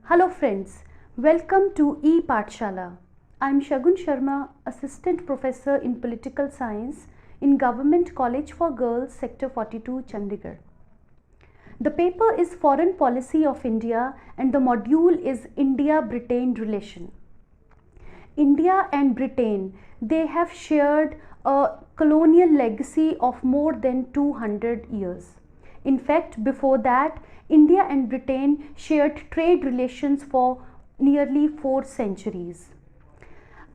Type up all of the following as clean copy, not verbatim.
Hello friends, welcome to E-Pathshala. I am Shagun Sharma, Assistant Professor in Political Science in Government College for Girls, Sector 42, Chandigarh. The paper is Foreign Policy of India and the module is India-Britain relation. India and Britain, they have shared a colonial legacy of more than 200 years. In fact, before that, India and Britain shared trade relations for nearly 4 centuries.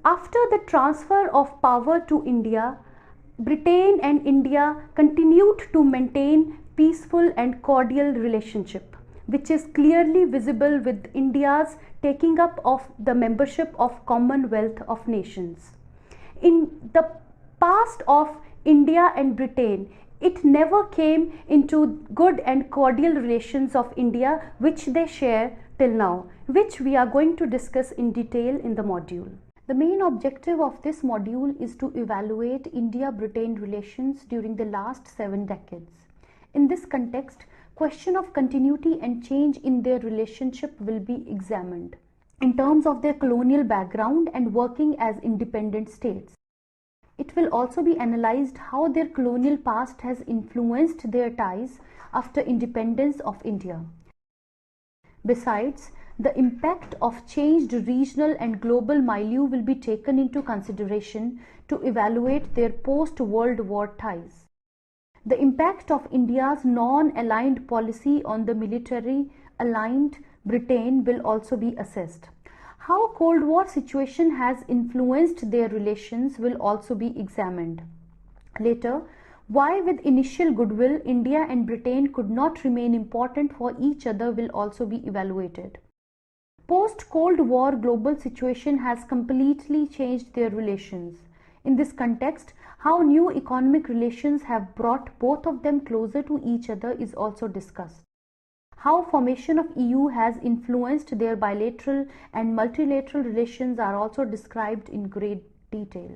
After the transfer of power to India, Britain and India continued to maintain peaceful and cordial relationship, which is clearly visible with India's taking up of the membership of Commonwealth of Nations. In the past of India and Britain, it never came into good and cordial relations of India which they share till now, which we are going to discuss in detail in the module. The main objective of this module is to evaluate India-Britain relations during the last 7 decades. In this context, question of continuity and change in their relationship will be examined in terms of their colonial background and working as independent states. It will also be analyzed how their colonial past has influenced their ties after independence of India. Besides, the impact of changed regional and global milieu will be taken into consideration to evaluate their post-World War ties. The impact of India's non-aligned policy on the military-aligned Britain will also be assessed. How Cold War situation has influenced their relations will also be examined. Later, why with initial goodwill India and Britain could not remain important for each other will also be evaluated. Post-Cold War global situation has completely changed their relations. In this context, how new economic relations have brought both of them closer to each other is also discussed. How formation of EU has influenced their bilateral and multilateral relations are also described in great detail.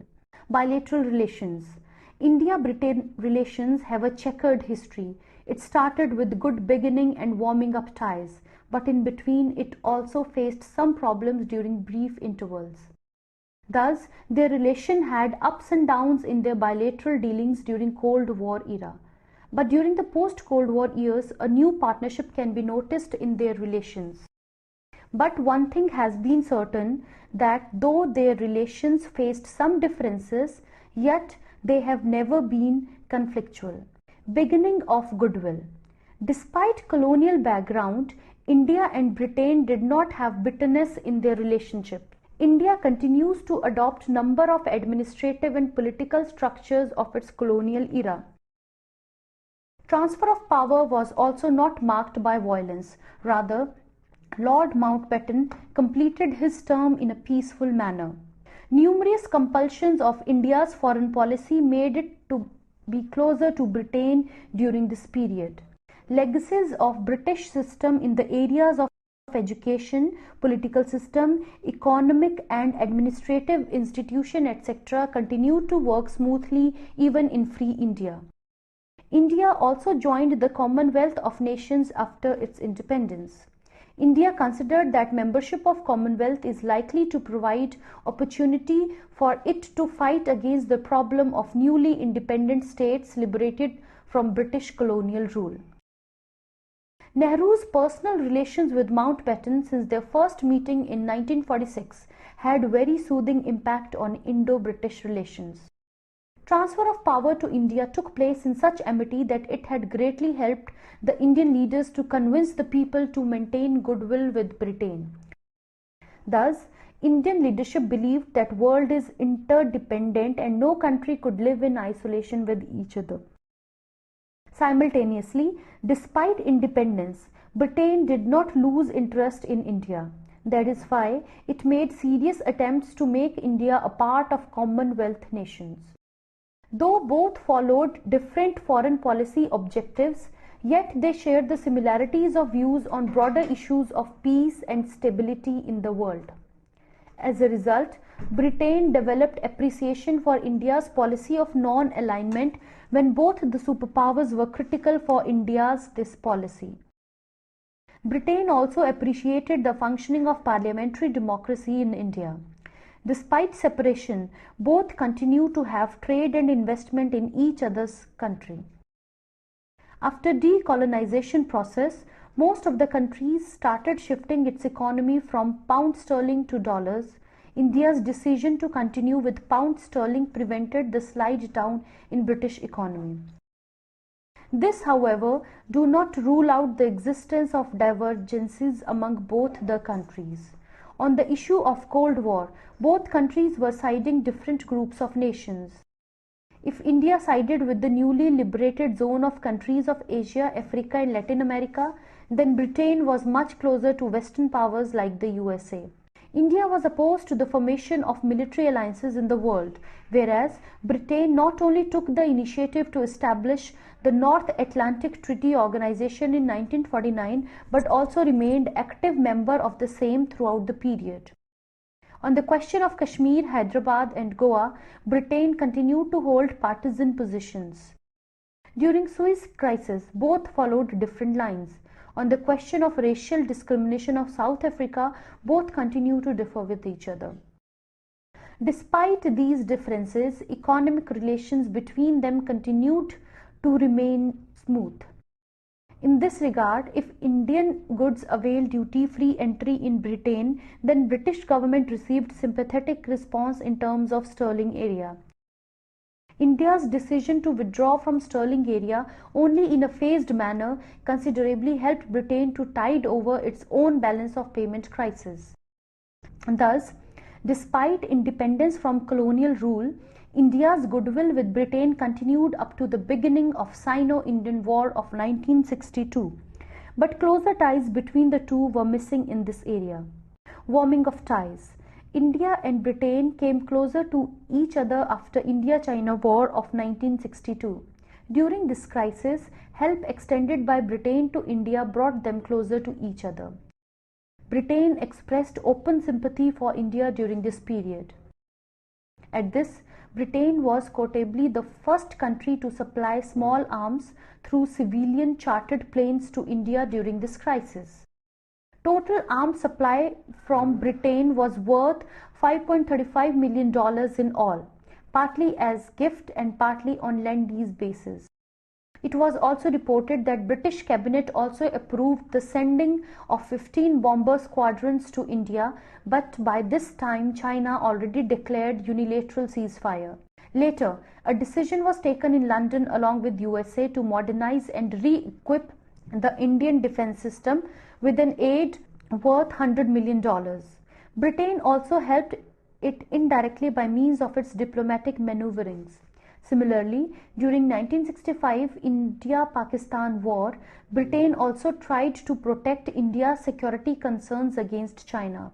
Bilateral relations. India-Britain relations have a checkered history. It started with good beginning and warming up ties, but in between it also faced some problems during brief intervals. Thus, their relation had ups and downs in their bilateral dealings during Cold War era. But during the post-Cold War years, a new partnership can be noticed in their relations. But one thing has been certain, that though their relations faced some differences, yet they have never been conflictual. Beginning of goodwill. Despite colonial background, India and Britain did not have bitterness in their relationship. India continues to adopt number of administrative and political structures of its colonial era. Transfer of power was also not marked by violence. Rather, Lord Mountbatten completed his term in a peaceful manner. Numerous compulsions of India's foreign policy made it to be closer to Britain during this period. Legacies of British system in the areas of education, political system, economic and administrative institution, etc. continued to work smoothly even in free India. India also joined the Commonwealth of Nations after its independence. India considered that membership of Commonwealth is likely to provide opportunity for it to fight against the problem of newly independent states liberated from British colonial rule. Nehru's personal relations with Mountbatten since their first meeting in 1946 had very soothing impact on Indo-British relations. Transfer of power to India took place in such amity that it had greatly helped the Indian leaders to convince the people to maintain goodwill with Britain. Thus, Indian leadership believed that world is interdependent and no country could live in isolation with each other. Simultaneously, despite independence, Britain did not lose interest in India. That is why it made serious attempts to make India a part of Commonwealth nations. Though both followed different foreign policy objectives, yet they shared the similarities of views on broader issues of peace and stability in the world. As a result, Britain developed appreciation for India's policy of non-alignment when both the superpowers were critical for India's this policy. Britain also appreciated the functioning of parliamentary democracy in India. Despite separation, both continue to have trade and investment in each other's country. After decolonization process, most of the countries started shifting its economy from pound sterling to dollars. India's decision to continue with pound sterling prevented the slide down in British economy. This, however, do not rule out the existence of divergences among both the countries. On the issue of Cold War, both countries were siding different groups of nations. If India sided with the newly liberated zone of countries of Asia, Africa and Latin America, then Britain was much closer to Western powers like the USA. India was opposed to the formation of military alliances in the world, whereas Britain not only took the initiative to establish the North Atlantic Treaty Organization in 1949 but also remained active member of the same throughout the period. On the question of Kashmir, Hyderabad and Goa, Britain continued to hold partisan positions. During Suez Crisis, both followed different lines. On the question of racial discrimination of South Africa, both continue to differ with each other. Despite these differences, economic relations between them continued to remain smooth. In this regard, if Indian goods avail duty-free entry in Britain, then British government received sympathetic response in terms of sterling area. India's decision to withdraw from sterling area only in a phased manner considerably helped Britain to tide over its own balance of payment crisis. Thus, despite independence from colonial rule, India's goodwill with Britain continued up to the beginning of Sino-Indian War of 1962, but closer ties between the two were missing in this area. Warming of ties. India and Britain came closer to each other after India-China War of 1962. During this crisis, help extended by Britain to India brought them closer to each other. Britain expressed open sympathy for India during this period. At this, Britain was quotably the first country to supply small arms through civilian chartered planes to India during this crisis. Total arms supply from Britain was worth $5.35 million in all, partly as gift and partly on lend-lease basis. It was also reported that British cabinet also approved the sending of 15 bomber squadrons to India, but by this time China already declared unilateral ceasefire. Later, a decision was taken in London along with USA to modernize and re-equip the Indian defense system with an aid worth $100 million. Britain also helped it indirectly by means of its diplomatic maneuverings. Similarly, during 1965 India-Pakistan War, Britain also tried to protect India's security concerns against China.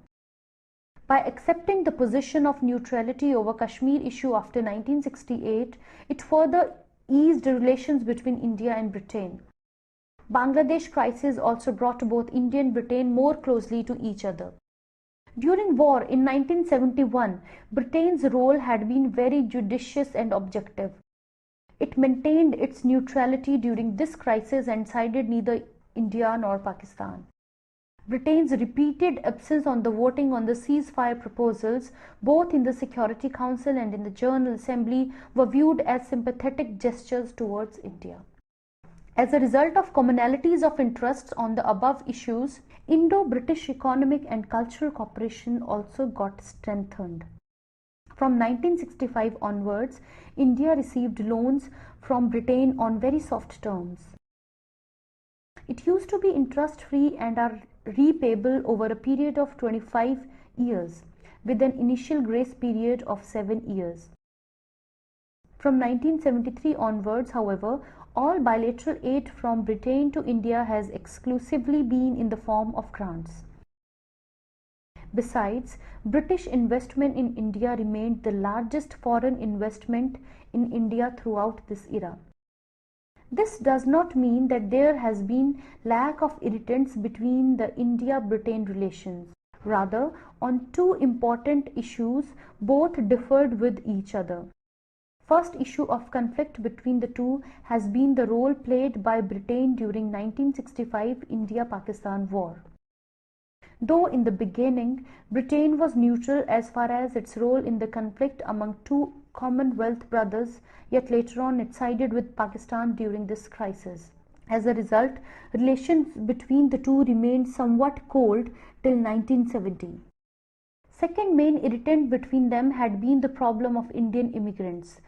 By accepting the position of neutrality over Kashmir issue after 1968, it further eased relations between India and Britain. Bangladesh crisis also brought both India and Britain more closely to each other. During war in 1971, Britain's role had been very judicious and objective. It maintained its neutrality during this crisis and sided neither India nor Pakistan. Britain's repeated absence on the voting on the ceasefire proposals, both in the Security Council and in the General Assembly, were viewed as sympathetic gestures towards India. As a result of commonalities of interests on the above issues, Indo-British economic and cultural cooperation also got strengthened. From 1965 onwards, India received loans from Britain on very soft terms. It used to be interest-free and are repayable over a period of 25 years, with an initial grace period of 7 years. From 1973 onwards, however, all bilateral aid from Britain to India has exclusively been in the form of grants. Besides, British investment in India remained the largest foreign investment in India throughout this era. This does not mean that there has been lack of irritants between the India-Britain relations. Rather, on two important issues, both differed with each other. First issue of conflict between the two has been the role played by Britain during 1965 India-Pakistan War. Though in the beginning Britain was neutral as far as its role in the conflict among two Commonwealth brothers, yet later on it sided with Pakistan during this crisis. As a result, relations between the two remained somewhat cold till 1970. Second main irritant between them had been the problem of Indian immigrants.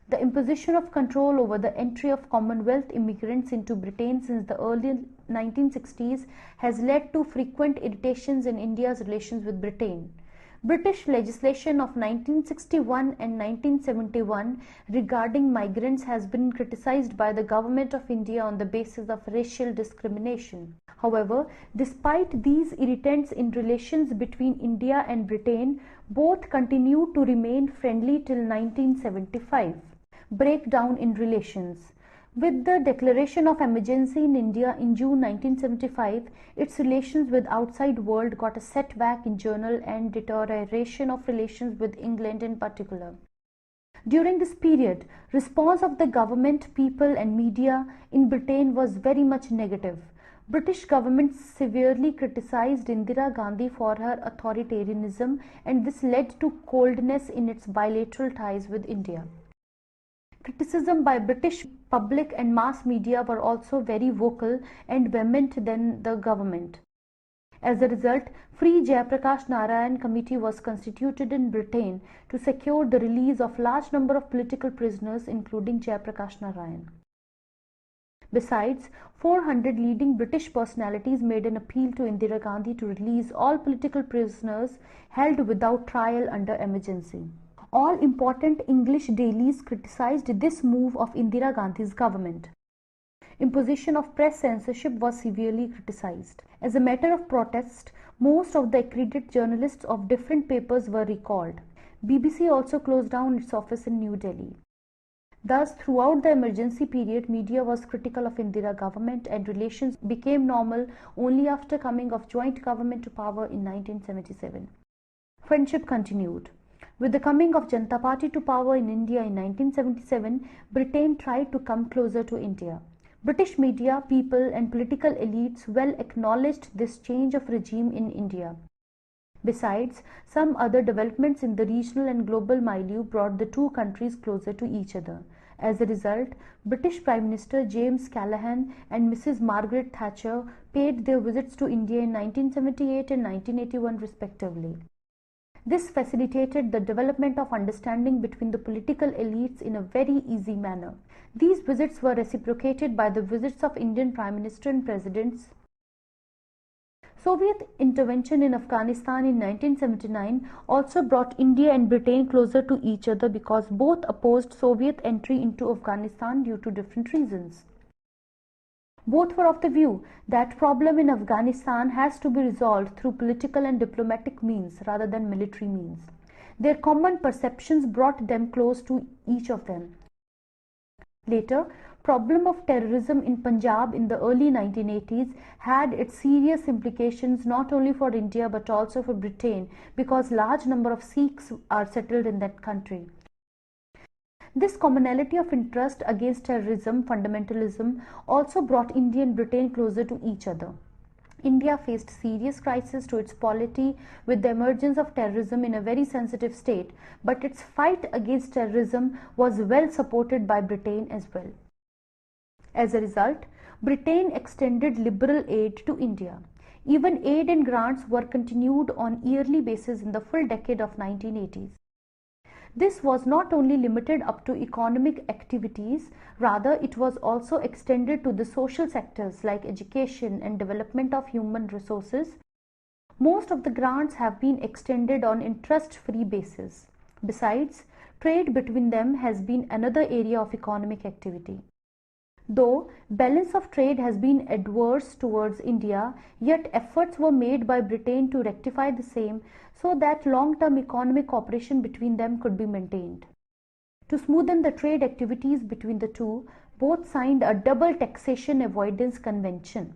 The imposition of control over the entry of Commonwealth immigrants into Britain since the early 1960s has led to frequent irritations in India's relations with Britain. British legislation of 1961 and 1971 regarding migrants has been criticized by the Government of India on the basis of racial discrimination. However, despite these irritants in relations between India and Britain, both continued to remain friendly till 1975. Breakdown in relations. With the declaration of emergency in India in June 1975, its relations with outside world got a setback in general and deterioration of relations with England in particular. During this period, response of the government, people and media in Britain was very much negative. British government severely criticized Indira Gandhi for her authoritarianism, and this led to coldness in its bilateral ties with India. Criticism by British public and mass media were also very vocal and vehement than the government. As a result, Free Jayaprakash Narayan Committee was constituted in Britain to secure the release of large number of political prisoners, including Jayaprakash Narayan. Besides, 400 leading British personalities made an appeal to Indira Gandhi to release all political prisoners held without trial under emergency. All important English dailies criticized this move of Indira Gandhi's government. Imposition of press censorship was severely criticized. As a matter of protest, most of the accredited journalists of different papers were recalled. BBC also closed down its office in New Delhi. Thus, throughout the emergency period, media was critical of Indira government and relations became normal only after coming of joint government to power in 1977. Friendship continued. With the coming of Janata Party to power in India in 1977, Britain tried to come closer to India. British media, people and political elites well acknowledged this change of regime in India. Besides, some other developments in the regional and global milieu brought the two countries closer to each other. As a result, British Prime Minister James Callaghan and Mrs. Margaret Thatcher paid their visits to India in 1978 and 1981 respectively. This facilitated the development of understanding between the political elites in a very easy manner. These visits were reciprocated by the visits of Indian Prime Minister and Presidents. Soviet intervention in Afghanistan in 1979 also brought India and Britain closer to each other because both opposed Soviet entry into Afghanistan due to different reasons. Both were of the view that problem in Afghanistan has to be resolved through political and diplomatic means rather than military means. Their common perceptions brought them close to each of them. Later, problem of terrorism in Punjab in the early 1980s had its serious implications not only for India but also for Britain because large number of Sikhs are settled in that country. This commonality of interest against terrorism, fundamentalism also brought India and Britain closer to each other. India faced serious crisis to its polity with the emergence of terrorism in a very sensitive state, but its fight against terrorism was well supported by Britain as well. As a result, Britain extended liberal aid to India. Even aid and grants were continued on yearly basis in the full decade of 1980s. This was not only limited up to economic activities, rather it was also extended to the social sectors like education and development of human resources. Most of the grants have been extended on interest-free basis. Besides, trade between them has been another area of economic activity. Though balance of trade has been adverse towards India, yet efforts were made by Britain to rectify the same so that long-term economic cooperation between them could be maintained. To smoothen the trade activities between the two, both signed a double taxation avoidance convention.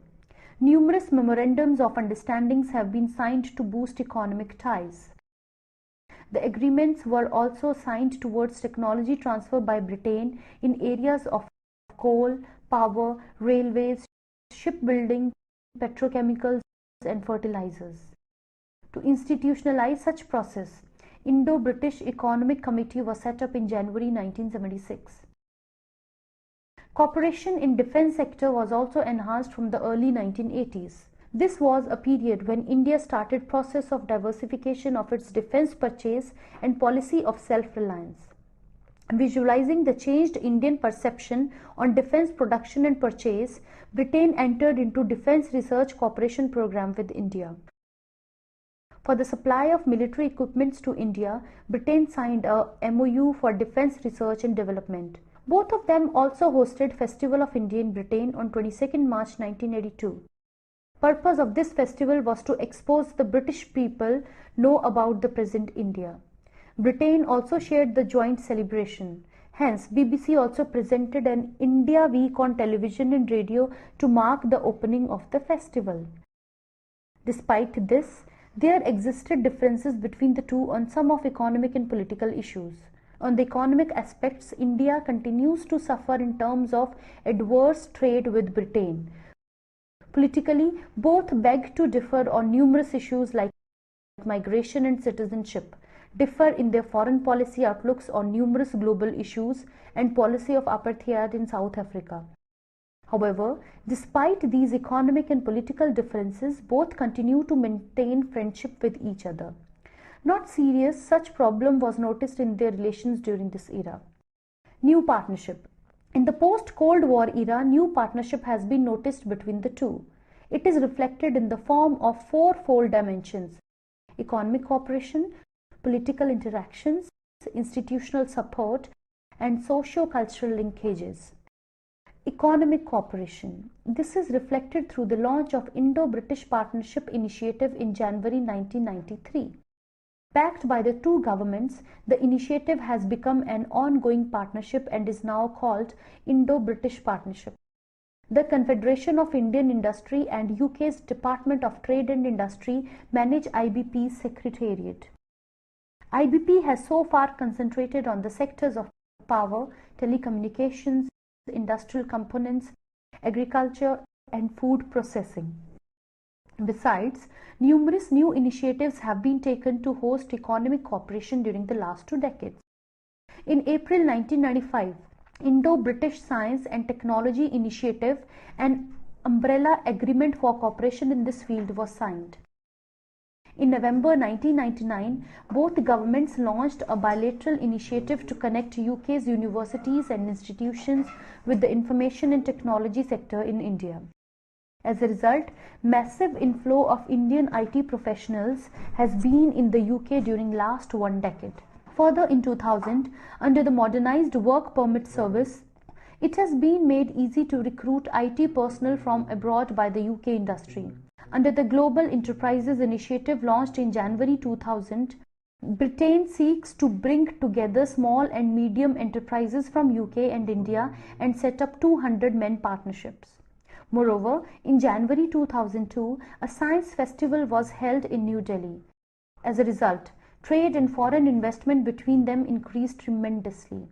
Numerous memorandums of understandings have been signed to boost economic ties. The agreements were also signed towards technology transfer by Britain in areas of coal, power, railways, shipbuilding, petrochemicals, and fertilizers. To institutionalize such process, Indo-British Economic Committee was set up in January 1976. Cooperation in defense sector was also enhanced from the early 1980s. This was a period when India started process of diversification of its defense purchase and policy of self-reliance. Visualizing the changed Indian perception on defense production and purchase, Britain entered into Defense Research Cooperation Program with India. For the supply of military equipments to India, Britain signed a MOU for defense research and development. Both of them also hosted Festival of India in Britain on 22nd March 1982. Purpose of this festival was to expose the British people know about the present India. Britain also shared the joint celebration. Hence, BBC also presented an India Week on television and radio to mark the opening of the festival. Despite this, there existed differences between the two on some of economic and political issues. On the economic aspects, India continues to suffer in terms of adverse trade with Britain. Politically, both beg to differ on numerous issues like migration and citizenship, differ in their foreign policy outlooks on numerous global issues, and policy of apartheid in South Africa. However, despite these economic and political differences, both continue to maintain friendship with each other. Not serious, such problem was noticed in their relations during this era. New partnership. In the post-Cold War era, new partnership has been noticed between the two. It is reflected in the form of fourfold dimensions: economic cooperation, political interactions, institutional support, and socio-cultural linkages. Economic cooperation. This is reflected through the launch of Indo-British Partnership Initiative in January 1993. Backed by the two governments, the initiative has become an ongoing partnership and is now called Indo-British Partnership. The Confederation of Indian Industry and UK's Department of Trade and Industry manage IBP's secretariat. IBP has so far concentrated on the sectors of power, telecommunications, industrial components, agriculture, and food processing. Besides, numerous new initiatives have been taken to host economic cooperation during the last 2 decades. In April 1995, Indo-British Science and Technology Initiative, an umbrella agreement for cooperation in this field, was signed. In November 1999, both governments launched a bilateral initiative to connect UK's universities and institutions with the information and technology sector in India. As a result, massive inflow of Indian IT professionals has been in the UK during last 1 decade. Further, in 2000, under the modernized work permit service, it has been made easy to recruit IT personnel from abroad by the UK industry. Under the Global Enterprises Initiative launched in January 2000, Britain seeks to bring together small and medium enterprises from UK and India and set up 200-men partnerships. Moreover, in January 2002, a science festival was held in New Delhi. As a result, trade and foreign investment between them increased tremendously.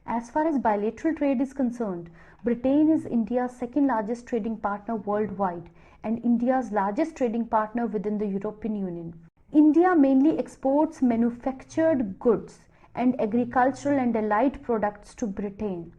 As far as bilateral trade is concerned, Britain is India's second largest trading partner worldwide and India's largest trading partner within the European Union. India mainly exports manufactured goods and agricultural and allied products to Britain.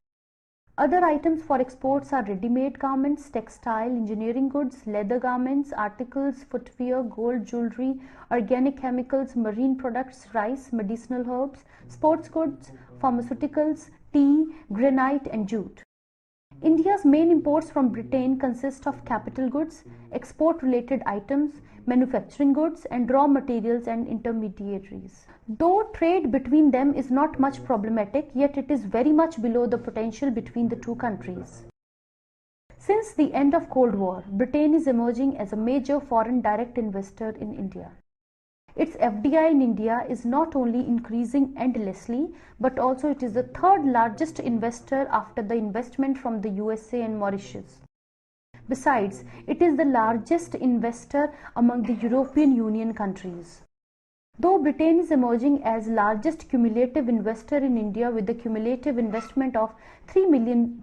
Other items for exports are ready-made garments, textile, engineering goods, leather garments, articles, footwear, gold jewelry, organic chemicals, marine products, rice, medicinal herbs, sports goods, pharmaceuticals, tea, granite, and jute. India's main imports from Britain consist of capital goods, export-related items, manufacturing goods, and raw materials and intermediaries. Though trade between them is not much problematic, yet it is very much below the potential between the two countries. Since the end of Cold War, Britain is emerging as a major foreign direct investor in India. Its FDI in India is not only increasing endlessly, but also it is the third largest investor after the investment from the USA and Mauritius. Besides, it is the largest investor among the European Union countries. Though Britain is emerging as largest cumulative investor in India with a cumulative investment of $3 million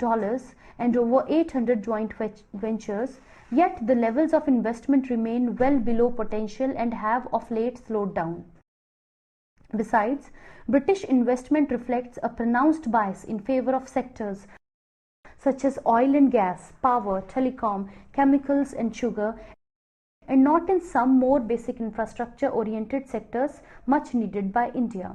and over 800 joint ventures, yet the levels of investment remain well below potential and have of late slowed down. Besides, British investment reflects a pronounced bias in favor of sectors such as oil and gas, power, telecom, chemicals and sugar, and not in some more basic infrastructure-oriented sectors much needed by India.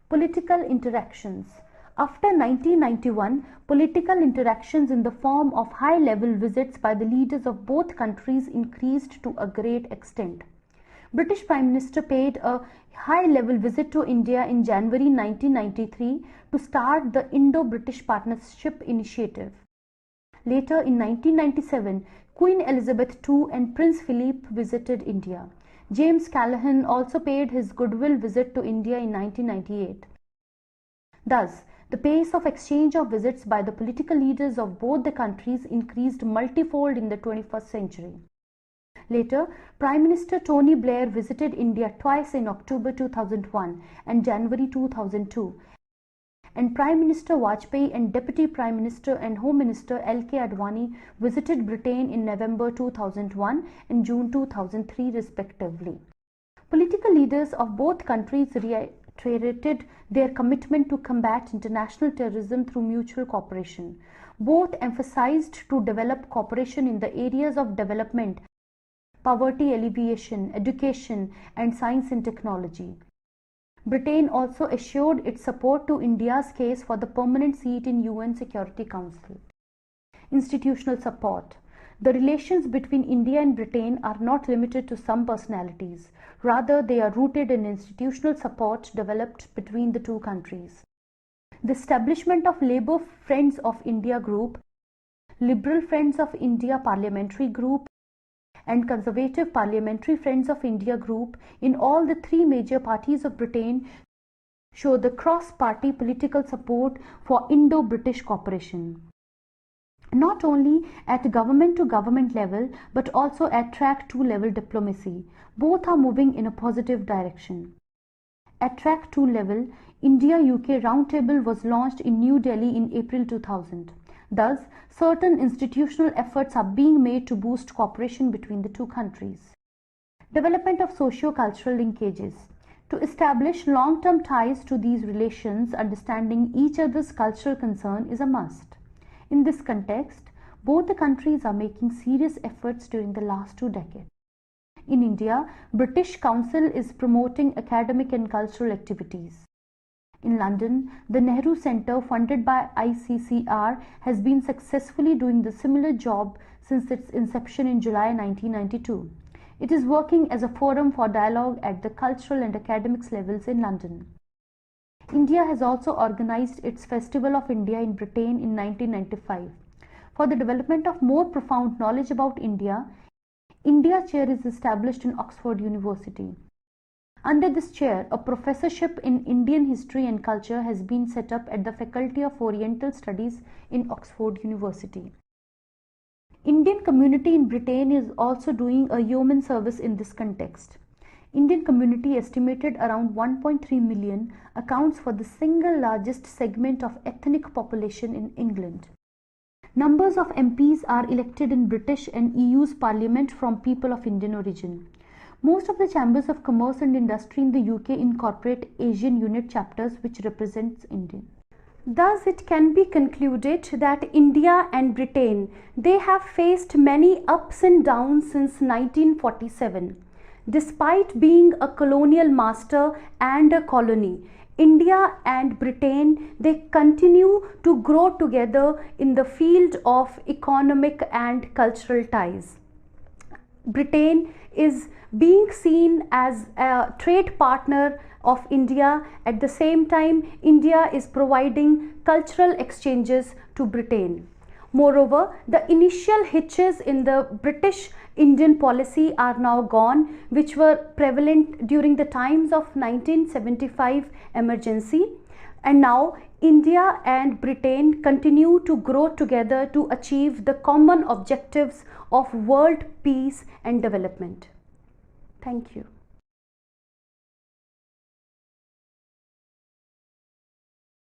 Political interactions. After 1991, political interactions in the form of high-level visits by the leaders of both countries increased to a great extent. British Prime Minister paid a high-level visit to India in January 1993 to start the Indo-British Partnership Initiative. Later in 1997, Queen Elizabeth II and Prince Philip visited India. James Callaghan also paid his goodwill visit to India in 1998. Thus, the pace of exchange of visits by the political leaders of both the countries increased multifold in the 21st century. Later, Prime Minister Tony Blair visited India twice in October 2001 and January 2002, and Prime Minister Vajpayee and Deputy Prime Minister and Home Minister L.K. Advani visited Britain in November 2001 and June 2003 respectively. Political leaders of both countries reiterated their commitment to combat international terrorism through mutual cooperation. Both emphasized to develop cooperation in the areas of development, poverty alleviation, education, and science and technology. Britain also assured its support to India's case for the permanent seat in UN Security Council. Institutional support. The relations between India and Britain are not limited to some personalities. Rather, they are rooted in institutional support developed between the two countries. The establishment of Labour Friends of India Group, Liberal Friends of India Parliamentary Group, and Conservative Parliamentary Friends of India Group in all the three major parties of Britain show the cross-party political support for Indo-British cooperation, not only at government-to-government level but also at Track 2 level diplomacy. Both are moving in a positive direction. At Track 2 level, India-UK Roundtable was launched in New Delhi in April 2000. Thus, certain institutional efforts are being made to boost cooperation between the two countries. Development of socio-cultural linkages. To establish long-term ties to these relations, understanding each other's cultural concern is a must. In this context, both the countries are making serious efforts during the last 2 decades. In India, British Council is promoting academic and cultural activities. In London, the Nehru Centre, funded by ICCR, has been successfully doing the similar job since its inception in July 1992. It is working as a forum for dialogue at the cultural and academics levels in London. India has also organized its Festival of India in Britain in 1995. For the development of more profound knowledge about India, India Chair is established in Oxford University. Under this chair, a professorship in Indian history and culture has been set up at the Faculty of Oriental Studies in Oxford University. Indian community in Britain is also doing a yeoman service in this context. Indian community, estimated around 1.3 million, accounts for the single largest segment of ethnic population in England. Numbers of MPs are elected in British and EU's Parliament from people of Indian origin. Most of the chambers of commerce and industry in the UK incorporate Asian unit chapters which represents Indian. Thus, it can be concluded that India and Britain, they have faced many ups and downs since 1947. Despite being a colonial master and a colony, India and Britain, they continue to grow together in the field of economic and cultural ties. Britain is being seen as a trade partner of India. At the same time, India is providing cultural exchanges to Britain. Moreover, the initial hitches in the British-Indian policy are now gone, which were prevalent during the times of 1975 emergency. And now India and Britain continue to grow together to achieve the common objectives of world peace and development. Thank you.